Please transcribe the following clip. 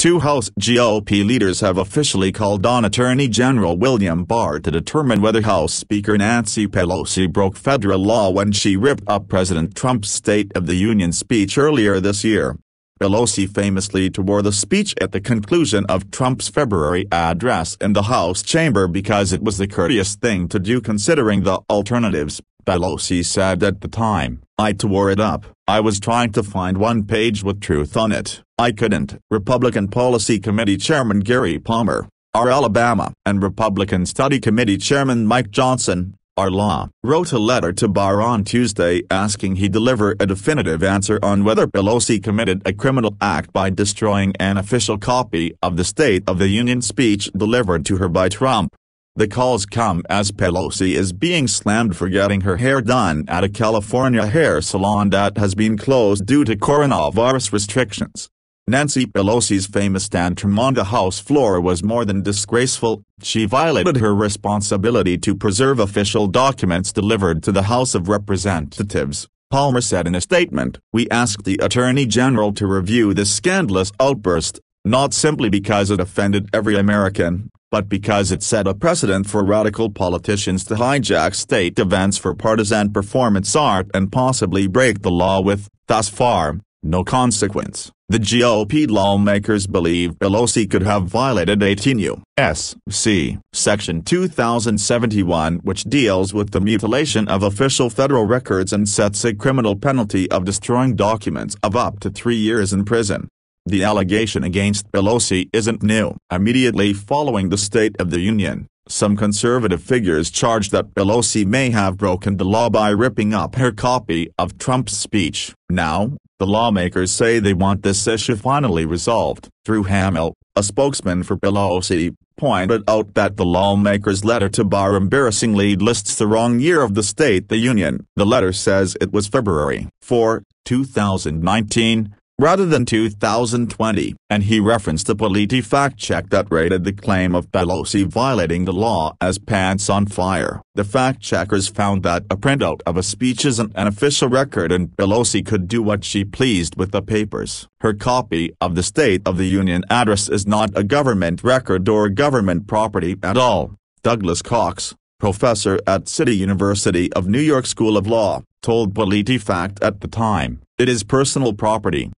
Two House GOP leaders have officially called on Attorney General William Barr to determine whether House Speaker Nancy Pelosi broke federal law when she ripped up President Trump's State of the Union speech earlier this year. Pelosi famously tore the speech at the conclusion of Trump's February address in the House chamber because it was the courteous thing to do considering the alternatives, Pelosi said at the time. "I tore it up. I was trying to find one page with truth on it. I couldn't." Republican Policy Committee Chairman Gary Palmer, R. Alabama, and Republican Study Committee Chairman Mike Johnson, R. Law, wrote a letter to Barr on Tuesday asking he deliver a definitive answer on whether Pelosi committed a criminal act by destroying an official copy of the State of the Union speech delivered to her by Trump. The calls come as Pelosi is being slammed for getting her hair done at a California hair salon that has been closed due to coronavirus restrictions. Nancy Pelosi's famous tantrum on the House floor was more than disgraceful. She violated her responsibility to preserve official documents delivered to the House of Representatives, Palmer said in a statement. "We asked the Attorney General to review this scandalous outburst, not simply because it offended every American, but because it set a precedent for radical politicians to hijack state events for partisan performance art and possibly break the law with, thus far, no consequence." The GOP lawmakers believe Pelosi could have violated 18 U.S.C. Section 2071, which deals with the mutilation of official federal records and sets a criminal penalty of destroying documents of up to 3 years in prison. The allegation against Pelosi isn't new. Immediately following the State of the Union, some conservative figures charged that Pelosi may have broken the law by ripping up her copy of Trump's speech. Now, the lawmakers say they want this issue finally resolved. Drew Hamill, a spokesman for Pelosi, pointed out that the lawmakers' letter to Barr embarrassingly lists the wrong year of the State of the Union. The letter says it was February 4, 2019. Rather than 2020, and he referenced a Pelosi fact-check that rated the claim of Pelosi violating the law as pants on fire. The fact-checkers found that a printout of a speech isn't an official record and Pelosi could do what she pleased with the papers. Her copy of the State of the Union address is not a government record or government property at all. Douglas Cox, professor at City University of New York School of Law, told PolitiFact at the time, "It is personal property."